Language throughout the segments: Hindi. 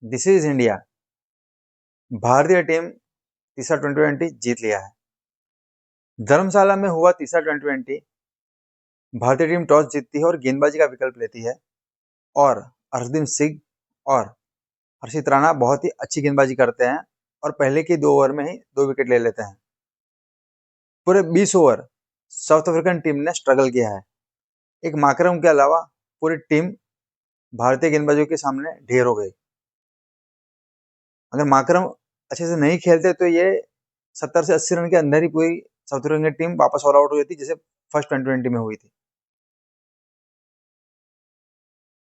This is India. भारतीय टीम तीसरा T20 जीत लिया है। धर्मशाला में हुआ तीसरा T20। भारतीय टीम टॉस जीतती है और गेंदबाजी का विकल्प लेती है और हर्षदीप सिंह और हर्षित राणा बहुत ही अच्छी गेंदबाजी करते हैं और पहले के 2 ओवर में ही 2 विकेट ले लेते हैं। पूरे 20 ओवर साउथ अफ्रीकन टीम ने स्ट्रगल किया है। एक माकरम के अलावा पूरी टीम भारतीय गेंदबाजों के सामने ढेर हो गई। अगर माकरम अच्छे से नहीं खेलते तो ये 70 से 80 रन के अंदर ही पूरी साउथ अफ्रीकन टीम वापस ऑल आउट हो जाती, जैसे फर्स्ट T20 में हुई थी।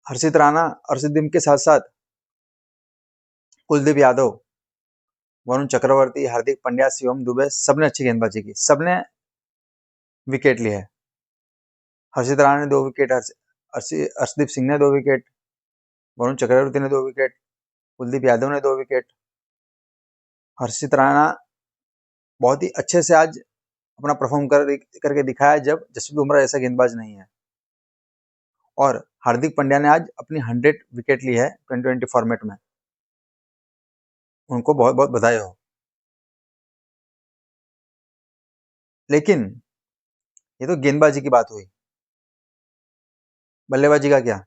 हर्षित राणा, हर्षदीप के साथ साथ कुलदीप यादव, वरुण चक्रवर्ती, हार्दिक पांड्या, शिवम दुबे सबने अच्छी गेंदबाजी की, सबने विकेट लिए है। हर्षित राणा ने 2 विकेट, हर्षदीप सिंह ने 2 विकेट, वरुण चक्रवर्ती ने 2 विकेट, कुलदीप यादव ने 2 विकेट। हर्षित राणा बहुत ही अच्छे से आज अपना परफॉर्म करके दिखाया जब जसप्रीत बुमराह ऐसा गेंदबाज नहीं है। और हार्दिक पांड्या ने आज अपनी 100 विकेट ली है T20 फॉर्मेट में। उनको बहुत बहुत बधाई हो। लेकिन ये तो गेंदबाजी की बात हुई, बल्लेबाजी का क्या?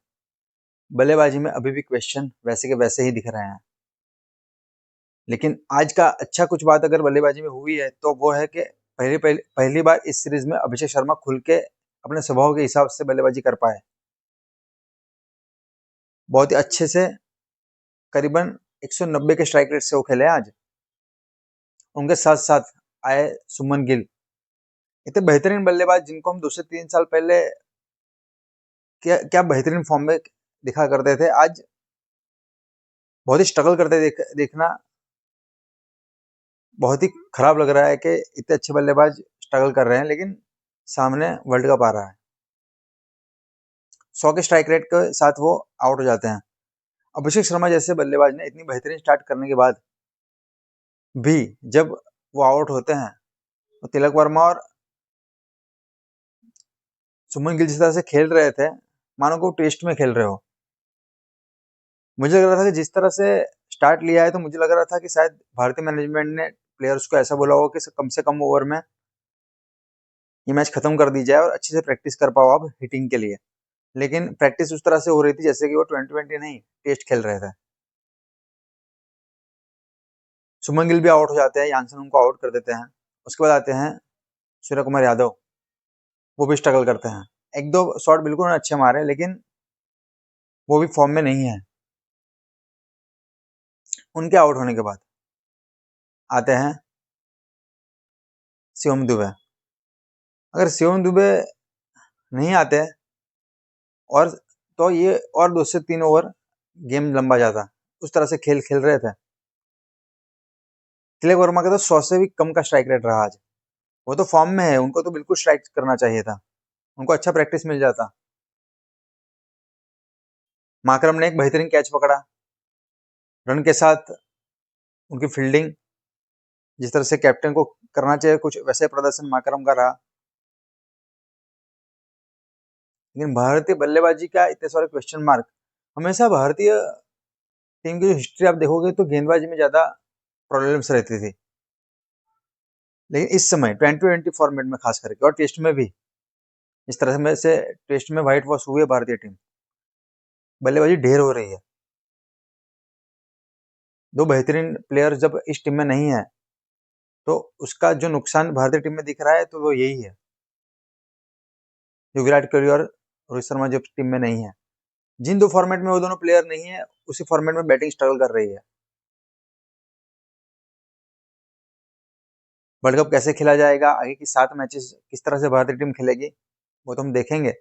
बल्लेबाजी में अभी भी क्वेश्चन वैसे के वैसे ही दिख रहे हैं। लेकिन आज का अच्छा कुछ बात अगर बल्लेबाजी में हुई है तो वो है कि पहली बार इस सीरीज में अभिषेक शर्मा खुल के अपने स्वभाव के हिसाब से बल्लेबाजी कर पाए। बहुत ही अच्छे से करीबन 190 के स्ट्राइक रेट से वो खेले आज। उनके साथ साथ आए सुमन गिल, इतने बेहतरीन बल्लेबाज जिनको हम 2 से 3 साल पहले क्या क्या बेहतरीन फॉर्म में दिखा करते थे, आज बहुत ही स्ट्रगल करते देखना बहुत ही खराब लग रहा है कि इतने अच्छे बल्लेबाज स्ट्रगल कर रहे हैं, लेकिन सामने वर्ल्ड कप आ रहा है। 100 के स्ट्राइक रेट के साथ वो आउट हो जाते हैं। अभिषेक शर्मा जैसे बल्लेबाज ने इतनी बेहतरीन स्टार्ट करने के बाद भी जब वो आउट होते हैं तो तिलक वर्मा और सुमन गिल जिस तरह से खेल रहे थे मानो को टेस्ट में खेल रहे हो। मुझे लग रहा था कि जिस तरह से स्टार्ट लिया है तो मुझे लग रहा था कि शायद भारतीय मैनेजमेंट ने प्लेयर्स को ऐसा बोला होगा कि से कम ओवर में ये मैच खत्म कर दी जाए और अच्छे से प्रैक्टिस कर पाओ आप हिटिंग के लिए। लेकिन प्रैक्टिस उस तरह से हो रही थी जैसे कि वो T20 नहीं टेस्ट खेल रहे थे। सुमन गिल भी आउट हो जाते हैं, यानसन उनको आउट कर देते हैं। उसके बाद आते हैं सूर्य कुमार यादव, वो भी स्ट्रगल करते हैं। 1-2 शॉट बिल्कुल उन्होंने अच्छे मारे लेकिन वो भी फॉर्म में नहीं है। उनके आउट होने के बाद आते हैं शिवम दुबे। अगर शिवम दुबे नहीं आते और तो ये और 2 से 3 ओवर गेम लंबा जाता। उस तरह से खेल खेल रहे थे। तिलक वर्मा का तो 100 से भी कम का स्ट्राइक रेट रहा आज। वो तो फॉर्म में है, उनको तो बिल्कुल स्ट्राइक करना चाहिए था, उनको अच्छा प्रैक्टिस मिल जाता। माकरम ने एक बेहतरीन कैच पकड़ा, रन के साथ उनकी फील्डिंग जिस तरह से कैप्टन को करना चाहिए कुछ वैसे प्रदर्शन माकरम का रहा। लेकिन भारतीय बल्लेबाजी का इतने सारे क्वेश्चन मार्क, हमेशा भारतीय टीम की जो हिस्ट्री आप देखोगे तो गेंदबाजी में ज्यादा प्रॉब्लम्स रहती थी। लेकिन इस समय T20 फॉर्मेट में खास करके और टेस्ट में भी इस तरह से टेस्ट में व्हाइट वॉश हुई है भारतीय टीम, बल्लेबाजी ढेर हो रही है। 2 बेहतरीन प्लेयर जब इस टीम में नहीं है तो उसका जो नुकसान भारतीय टीम में दिख रहा है तो वो यही है, जो विराट कोहली और रोहित शर्मा जब टीम में नहीं है। जिन 2 फॉर्मेट में वो दोनों प्लेयर नहीं है उसी फॉर्मेट में बैटिंग स्ट्रगल कर रही है। वर्ल्ड कप कैसे खेला जाएगा, आगे की 7 मैचेस किस तरह से भारतीय टीम खेलेगी वो तो हम देखेंगे।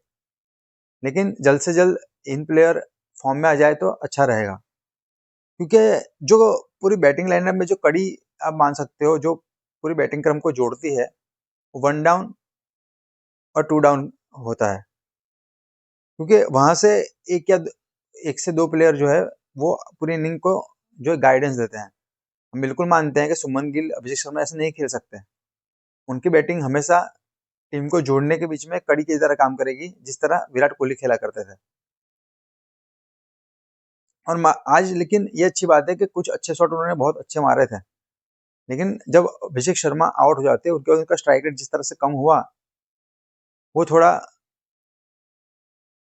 लेकिन जल्द से जल्द इन प्लेयर फॉर्म में आ जाए तो अच्छा रहेगा, क्योंकि जो पूरी बैटिंग लाइनअप में जो कड़ी आप मान सकते हो, जो पूरी बैटिंग क्रम को जोड़ती है, वो 1 डाउन और 2 डाउन होता है। क्योंकि वहां से एक से 2 प्लेयर जो है वो पूरी इनिंग को जो गाइडेंस देते हैं। हम बिल्कुल मानते हैं कि सुमन गिल, अभिषेक शर्मा ऐसे नहीं खेल सकते। उनकी बैटिंग हमेशा टीम को जोड़ने के बीच में कड़ी की तरह काम करेगी, जिस तरह विराट कोहली खेला करते थे। और आज लेकिन ये अच्छी बात है कि कुछ अच्छे शॉट उन्होंने बहुत अच्छे मारे थे, लेकिन जब अभिषेक शर्मा आउट हो जाते उनके बाद उनका स्ट्राइक रेट जिस तरह से कम हुआ, वो थोड़ा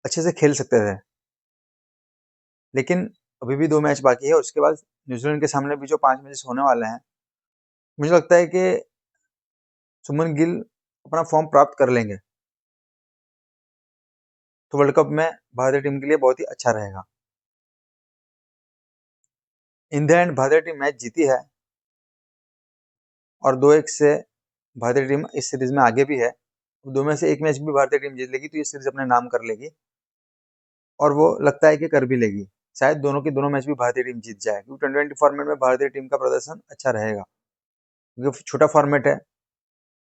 अच्छे से खेल सकते थे। लेकिन अभी भी 2 मैच बाकी है और उसके बाद न्यूजीलैंड के सामने भी जो 5 मैचेस होने वाले हैं, मुझे लगता है कि सुमन गिल अपना फॉर्म प्राप्त कर लेंगे, तो वर्ल्ड कप में भारतीय टीम के लिए बहुत ही अच्छा रहेगा। इन द एंड भारतीय टीम मैच जीती है और 2-1 से भारतीय टीम इस सीरीज में आगे भी है। 2 में से 1 मैच भी भारतीय टीम जीत लेगी तो ये सीरीज अपने नाम कर लेगी और वो लगता है कि कर भी लेगी। शायद दोनों के दोनों मैच भी भारतीय टीम जीत जाए, क्योंकि T20 फॉर्मेट में भारतीय टीम का प्रदर्शन अच्छा रहेगा, क्योंकि छोटा फॉर्मेट है,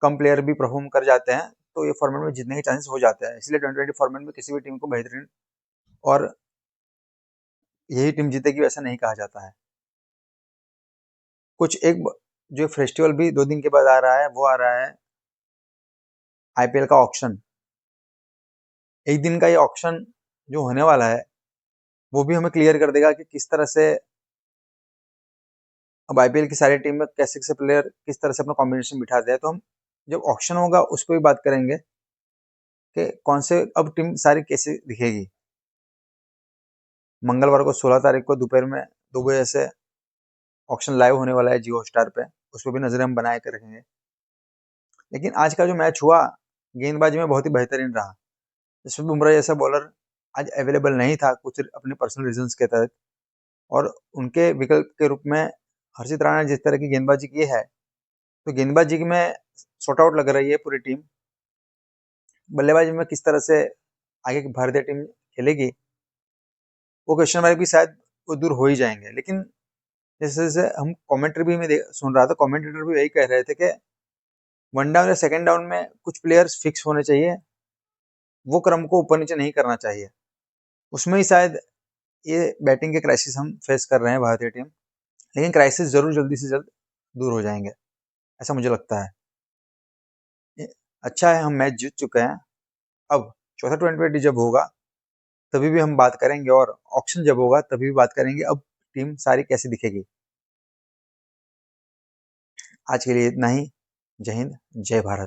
कम प्लेयर भी परफॉर्म कर जाते हैं, तो ये फॉर्मेट में जीतने के चांसेस हो जाते हैं। इसलिए T20 फॉर्मेट में किसी भी टीम को बेहतरीन और यही टीम जीतेगी वैसा नहीं कहा जाता है। कुछ एक जो फेस्टिवल भी 2 दिन के बाद आ रहा है, वो आ रहा है IPL का ऑक्शन। एक दिन का ये ऑक्शन जो होने वाला है, वो भी हमें क्लियर कर देगा कि किस तरह से अब IPL की सारी टीम में कैसे-कैसे प्लेयर किस तरह से अपना कॉम्बिनेशन बिठाते हैं। तो हम जब ऑक्शन होगा उस पे भी बात करेंगे कि कौन से अब टीम सारी कैसे दिखेगी। मंगलवार को 16 तारीख को दोपहर में 2 बजे से ऑक्शन लाइव होने वाला है जियो हॉटस्टार पे, उस पर भी नजरें हम बनाए कर रखेंगे। लेकिन आज का जो मैच हुआ, गेंदबाजी में बहुत ही बेहतरीन रहा। जसप्रीत बुमराह जैसा बॉलर आज अवेलेबल नहीं था कुछ अपने पर्सनल रीजंस के तहत, और उनके विकल्प के रूप में हर्षित राणा ने जिस तरह की गेंदबाजी की है, तो गेंदबाजी में शॉर्ट आउट लग रही है पूरी टीम। बल्लेबाजी में किस तरह से आगे की भारतीय टीम खेलेगी, वो क्वेश्चन मार्क भी शायद वो दूर हो ही जाएंगे। लेकिन जैसे जैसे हम कमेंट्री भी मैं सुन रहा था, कमेंटेटर भी यही कह रहे थे कि 1 डाउन या 2nd डाउन में कुछ प्लेयर्स फिक्स होने चाहिए, वो क्रम को ऊपर नीचे नहीं करना चाहिए। उसमें ही शायद ये बैटिंग के क्राइसिस हम फेस कर रहे हैं भारतीय टीम, लेकिन क्राइसिस जरूर जल्दी से जल्द दूर हो जाएंगे, ऐसा मुझे लगता है। अच्छा है हम मैच जीत चुके हैं, अब चौथा T20 जब होगा तभी भी हम बात करेंगे, और ऑक्शन जब होगा तभी भी बात करेंगे अब टीम सारी कैसी दिखेगी। आज के लिए इतना ही। जय हिंद, जय भारत।